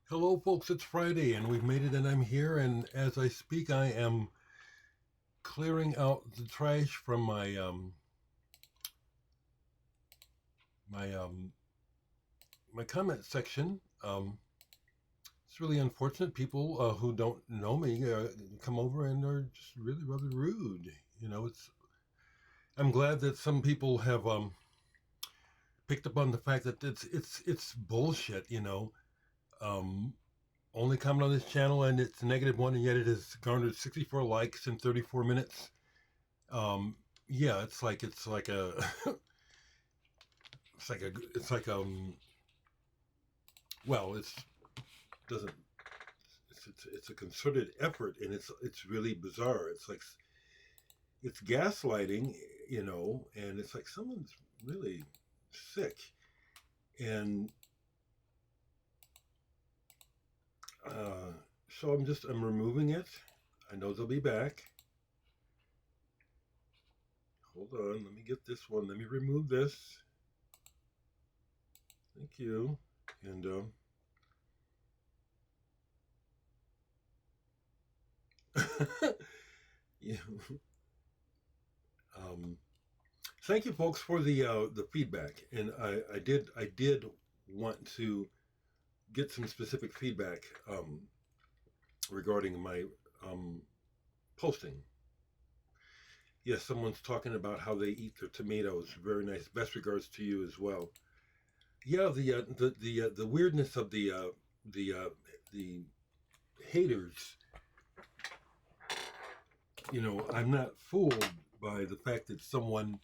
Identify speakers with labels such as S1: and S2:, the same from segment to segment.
S1: Hello, folks. It's Friday, and we've made it, and I'm here. And as I speak, I am clearing out the trash from my my comment section. It's really unfortunate. People who don't know me come over and are just really rather rude. It's. I'm glad that some people have picked up on the fact that it's bullshit. Um, Only comment on this channel, and it's a -1, and yet it has garnered 64 likes in 34 minutes. Yeah, it's like a it's like well, it's doesn't it's a concerted effort, and it's really bizarre. It's gaslighting, and it's like someone's really sick. And so I'm removing it. I know they'll be back. Hold on, let me get this one. Let me remove this. Thank you. And yeah. Um, Thank you, folks, for the feedback. And I did want to get some specific feedback regarding my um, posting. Yes, someone's talking about how they eat their tomatoes. Very nice. Best regards to you as well. Yeah, the weirdness of the haters. I'm not fooled by the fact that someone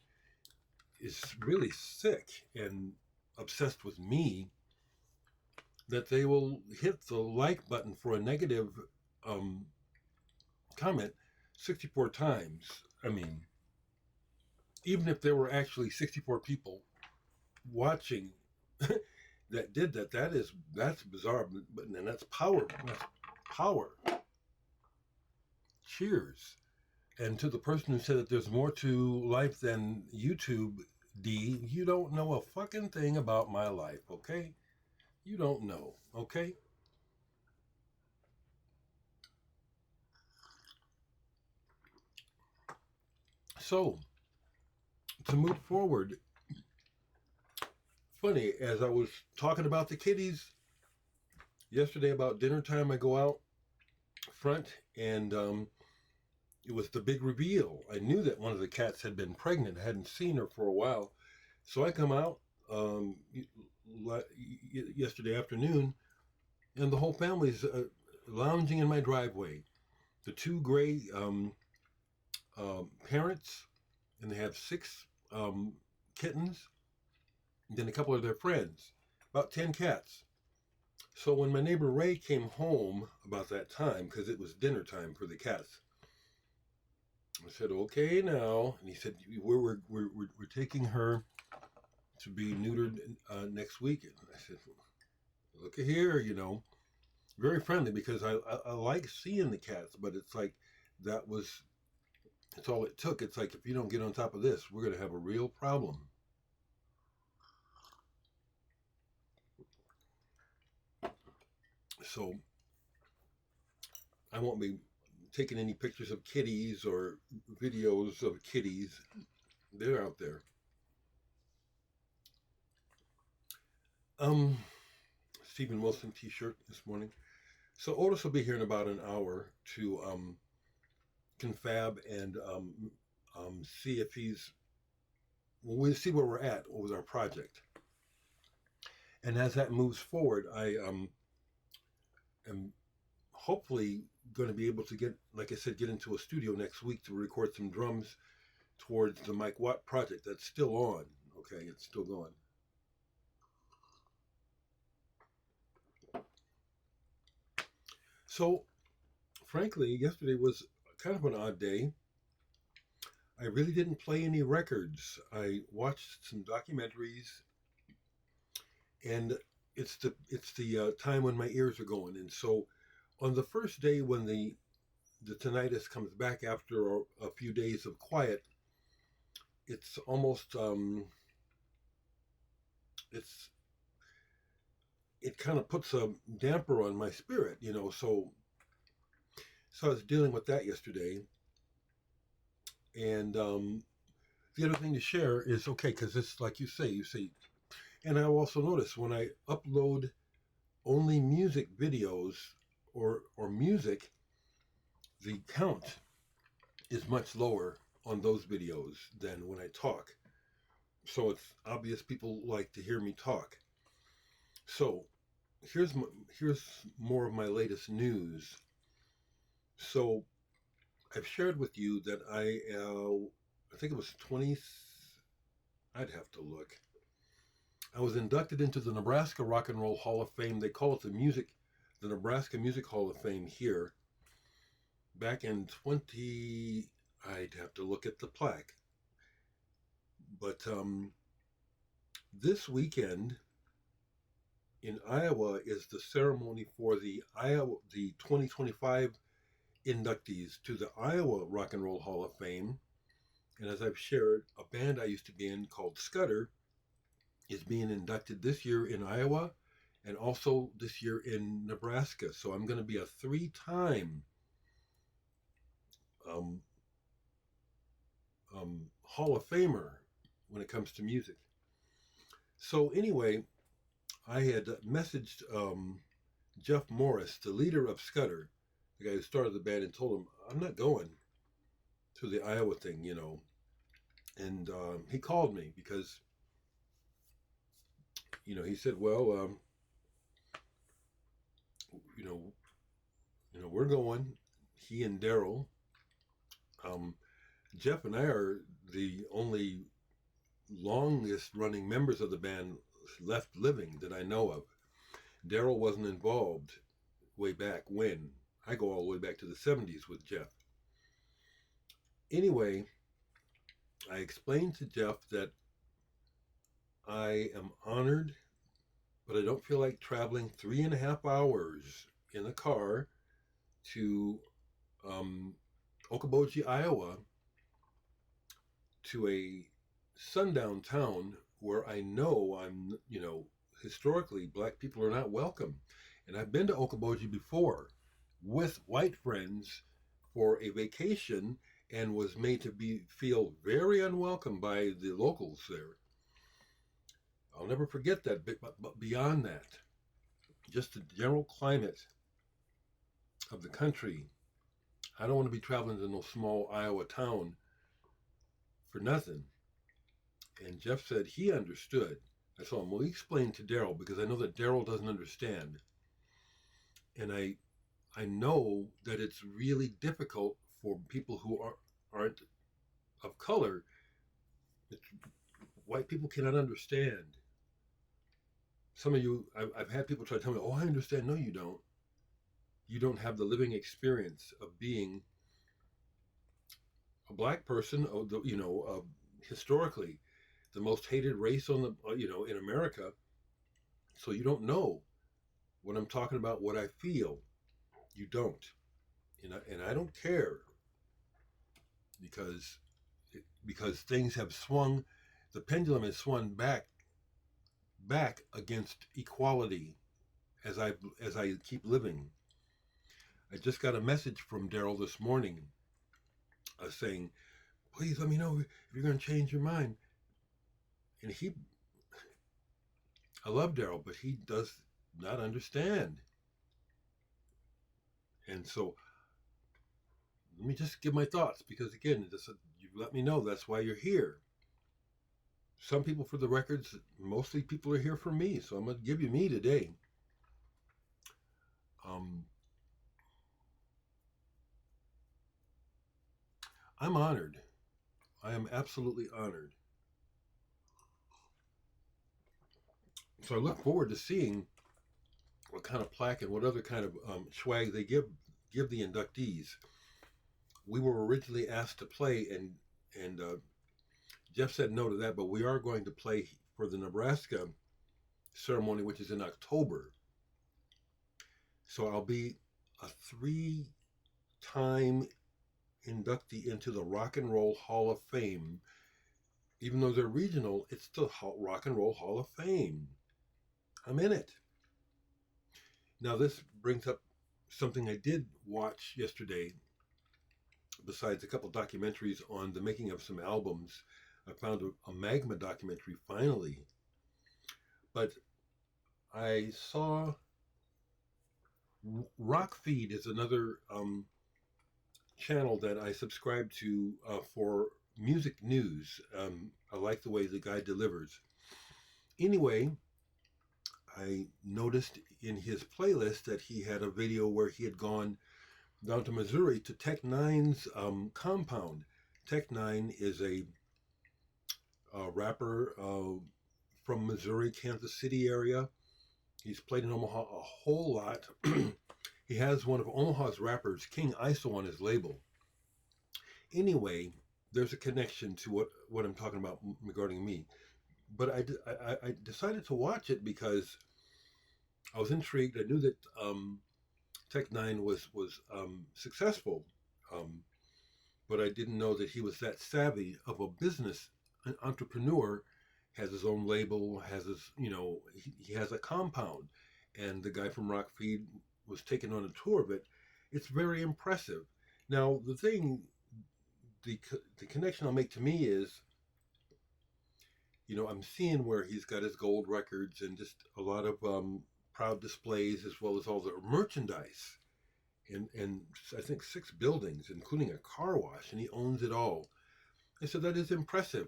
S1: is really sick and obsessed with me, that they will hit the like button for a negative um, comment 64 times. I mean, even if there were actually 64 people watching that did that, that's bizarre. But and that's power. That's power. Cheers. And to the person who said that there's more to life than YouTube, D, you don't know a fucking thing about my life, okay? You don't know, okay? So, to move forward, funny, as I was talking about the kitties yesterday about dinner time, I go out front, and it was the big reveal. I knew that one of the cats had been pregnant. I hadn't seen her for a while. So I come out yesterday afternoon, and the whole family's lounging in my driveway. The two gray parents, and they have six kittens, and then a couple of their friends, about 10 cats. So when my neighbor Ray came home about that time, because it was dinner time for the cats, I said, "Okay, now," and he said, "We're taking her to be neutered next week." And I said, "Look at here, very friendly, because I like seeing the cats, but it's like that was it's all it took. It's like, if you don't get on top of this, we're going to have a real problem." So I won't be taking any pictures of kitties or videos of kitties. They're out there. Um, Stephen Wilson T-shirt this morning. So Otis will be here in about an hour to confab and see if he's. Well, we'll see where we're at with our project. And as that moves forward, I am hopefully going to be able to get, like I said, get into a studio next week to record some drums towards the Mike Watt project. That's still on. Okay, it's still going. So, frankly, yesterday was kind of an odd day. I really didn't play any records. I watched some documentaries, and it's the time when my ears are going. And so, on the first day, when the tinnitus comes back after a few days of quiet, it's almost it's it kind of puts a damper on my spirit, So I was dealing with that yesterday, and the other thing to share is okay because it's like you say, and I also notice when I upload only music videos or music, the count is much lower on those videos than when I talk. So it's obvious people like to hear me talk. So here's here's more of my latest news. So I've shared with you that I think it was 20. I'd have to look. I was inducted into the Nebraska Rock and Roll Hall of Fame. They call it the Nebraska Music Hall of Fame here. Back in 20, I'd have to look at the plaque. But this weekend in Iowa is the ceremony for the 2025 inductees to the Iowa Rock and Roll Hall of Fame. And as I've shared, a band I used to be in called Scudder is being inducted this year in Iowa and also this year in Nebraska. So I'm going to be a 3-time Hall of Famer when it comes to music. So anyway, I had messaged Jeff Morris, the leader of Scudder, the guy who started the band, and told him I'm not going to the Iowa thing, And he called me because, he said, well, we're going. He and Daryl. Jeff and I are the only longest running members of the band left living that I know of. Daryl wasn't involved way back when. I go all the way back to the 70s with Jeff. Anyway, I explained to Jeff that I am honored, but I don't feel like traveling 3.5 hours in a car to Okoboji, Iowa, to a sundown town where I know historically black people are not welcome. And I've been to Okoboji before with white friends for a vacation and was made to feel very unwelcome by the locals there. I'll never forget that, but beyond that, just the general climate of the country. I don't want to be traveling to no small Iowa town for nothing. And Jeff said he understood. I told him, well, explain to Daryl because I know that Daryl doesn't understand. And I know that it's really difficult for people who aren't of color. White people cannot understand. Some of you, I've had people try to tell me, oh, I understand. No, you don't. You don't have the living experience of being a black person, historically, the most hated race on the, in America. So you don't know what I'm talking about, what I feel. You don't. And I don't care because things have swung, the pendulum has swung back against equality as I keep living. I just got a message from Daryl this morning saying, please let me know if you're going to change your mind. And I love Daryl, but he does not understand. And so let me just give my thoughts because again, you let me know that's why you're here. Some people, for the records, mostly people are here for me, so I'm going to give you me today. I'm honored. I am absolutely honored. So I look forward to seeing what kind of plaque and what other kind of swag they give the inductees. We were originally asked to play, and Jeff said no to that, but we are going to play for the Nebraska ceremony, which is in October. So I'll be a 3-time inductee into the Rock and Roll Hall of Fame. Even though they're regional, it's the Rock and Roll Hall of Fame. I'm in it. Now, this brings up something I did watch yesterday, besides a couple documentaries on the making of some albums. I found a Magma documentary finally, but I saw Rock Feed is another channel that I subscribe to for music news. I like the way the guy delivers. Anyway, I noticed in his playlist that he had a video where he had gone down to Missouri to Tech Nine's compound. Tech Nine is a rapper from Missouri, Kansas City area. He's played in Omaha a whole lot. He has one of Omaha's rappers, King ISO, on his label. Anyway, there's a connection to what I'm talking about regarding me. But I decided to watch it because I was intrigued. I knew that Tech Nine was successful, um, but I didn't know that he was that savvy of a business, an entrepreneur, has his own label, has his, he has a compound, and the guy from Rock Feed was taken on a tour of it. It's very impressive. Now, the connection I'll make to me is, I'm seeing where he's got his gold records and just a lot of proud displays, as well as all the merchandise, and I think 6 buildings, including a car wash, and he owns it all. I said, that is impressive.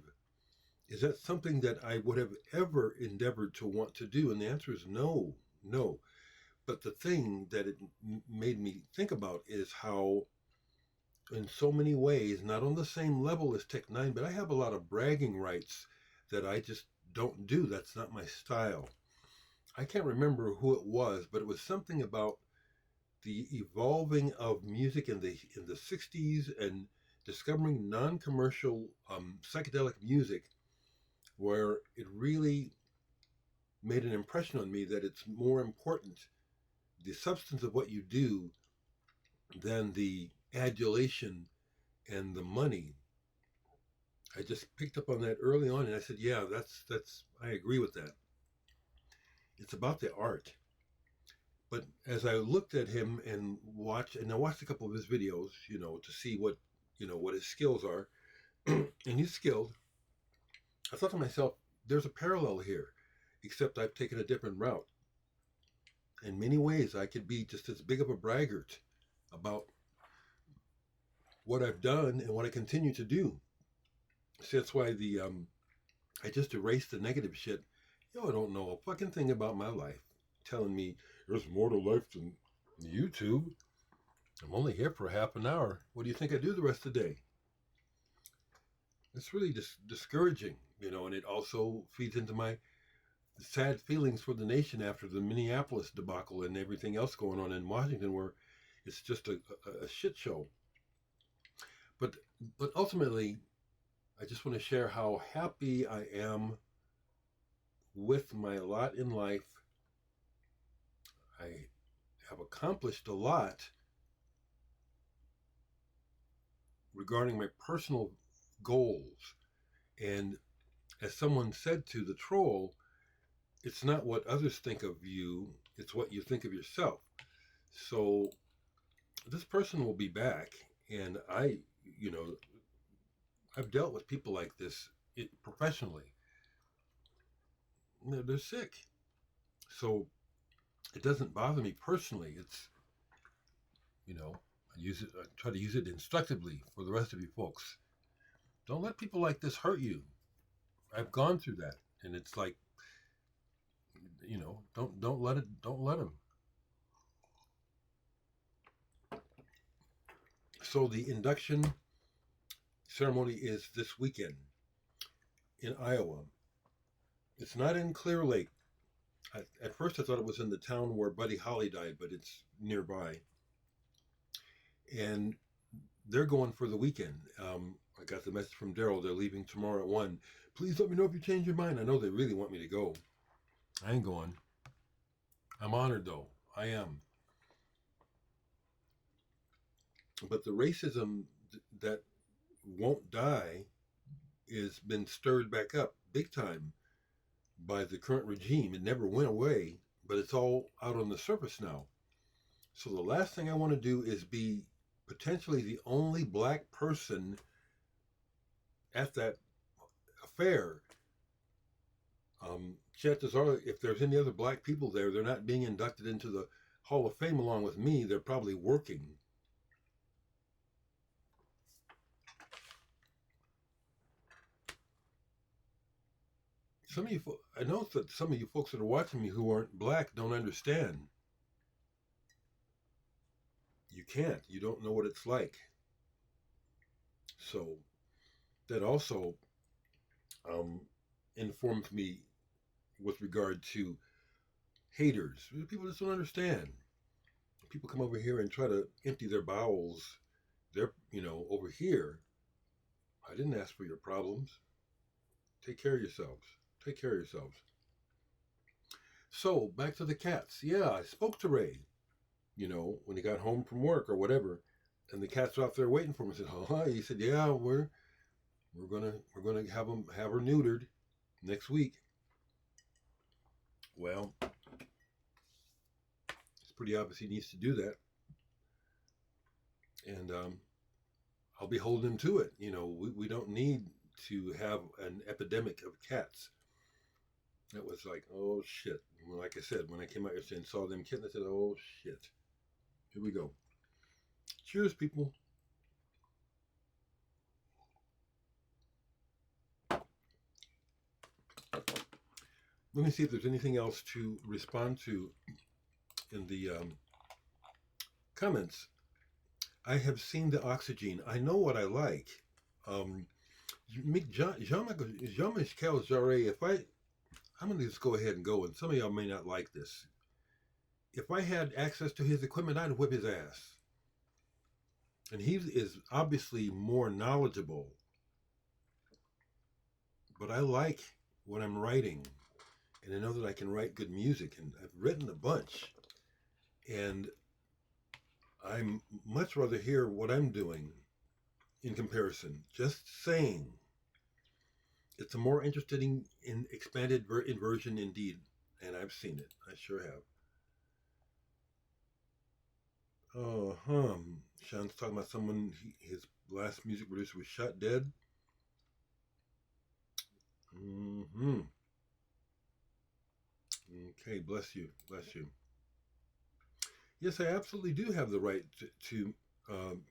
S1: Is that something that I would have ever endeavored to want to do? And the answer is no, no. But the thing that it made me think about is how, in so many ways, not on the same level as Tech Nine, but I have a lot of bragging rights that I just don't do. That's not my style. I can't remember who it was, but it was something about the evolving of music in the '60s and discovering non-commercial psychedelic music, where it really made an impression on me that it's more important, the substance of what you do, than the adulation and the money. I just picked up on that early on, and I said, "Yeah, that's. I agree with that. It's about the art." But as I looked at him and I watched a couple of his videos, to see what his skills are, and he's skilled. I thought to myself, "There's a parallel here, except I've taken a different route. In many ways, I could be just as big of a braggart about what I've done and what I continue to do." So that's why I just erased the negative shit. I don't know a fucking thing about my life. Telling me there's more to life than YouTube. I'm only here for half an hour. What do you think I do the rest of the day? It's really discouraging, and it also feeds into my sad feelings for the nation after the Minneapolis debacle and everything else going on in Washington, where it's just a shit show. But ultimately, I just want to share how happy I am with my lot in life. I have accomplished a lot regarding my personal goals. And as someone said to the troll, it's not what others think of you, it's what you think of yourself. So this person will be back, and I've dealt with people like this professionally. They're sick. So it doesn't bother me personally. It's, I try to use it instructively for the rest of you folks. Don't let people like this hurt you. I've gone through that, and it's like, don't let them. So the induction ceremony is this weekend in Iowa. It's not in Clear Lake. At first I thought it was in the town where Buddy Holly died, but it's nearby. And they're going for the weekend. I got the message from Daryl. They're leaving tomorrow at 1. Please let me know if you change your mind. I know they really want me to go. I ain't going. I'm honored, though. I am. But the racism that won't die has been stirred back up big time by the current regime. It never went away. but it's all out on the surface now. So the last thing I want to do is be potentially the only black person at that affair. Chances are, if there's any other black people there, they're not being inducted into the Hall of Fame along with me. They're probably working. Some of you, I know that some of you folks that are watching me who aren't black don't understand. You can't. You don't know what it's like. So that also um, informs me with regard to haters. People just don't understand. People come over here and try to empty their bowels. They're, over here. I didn't ask for your problems. Take care of yourselves. Take care of yourselves. So back to the cats. Yeah, I spoke to Ray. When he got home from work or whatever, and the cats were out there waiting for him. I said, "Oh, hi." He said, "Yeah, we're gonna have her neutered next week." Well, it's pretty obvious he needs to do that, and I'll be holding him to it. We don't need to have an epidemic of cats. That was like, oh shit. Like I said, when I came out here and saw them kittens, I said, oh shit. Here we go. Cheers, people. Let me see if there's anything else to respond to in the comments. I have seen the oxygen. I know what I like. Jean-Michel Jarre, I'm going to just go ahead and go, and some of y'all may not like this. If I had access to his equipment, I'd whip his ass. And he is obviously more knowledgeable. But I like what I'm writing. And I know that I can write good music. And I've written a bunch. And I'm much rather hear what I'm doing in comparison. Just saying. It's a more interesting and expanded version indeed. And I've seen it. I sure have. Sean's talking about someone, his last music producer was shot dead. Mm-hmm. Okay, bless you. Bless you. Yes, I absolutely do have the right to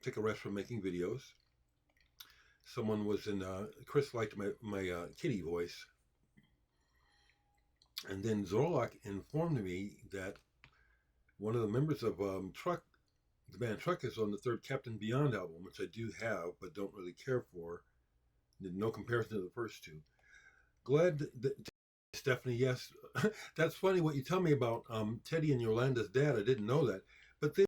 S1: take a rest from making videos. Someone was in, Chris liked my kitty voice. And then Zorlak informed me that one of the members of the band Truck is on the third Captain Beyond album, which I do have, but don't really care for. No comparison to the first two. Glad that Stephanie, yes. That's funny what you tell me about Teddy and Yolanda's dad. I didn't know that. But they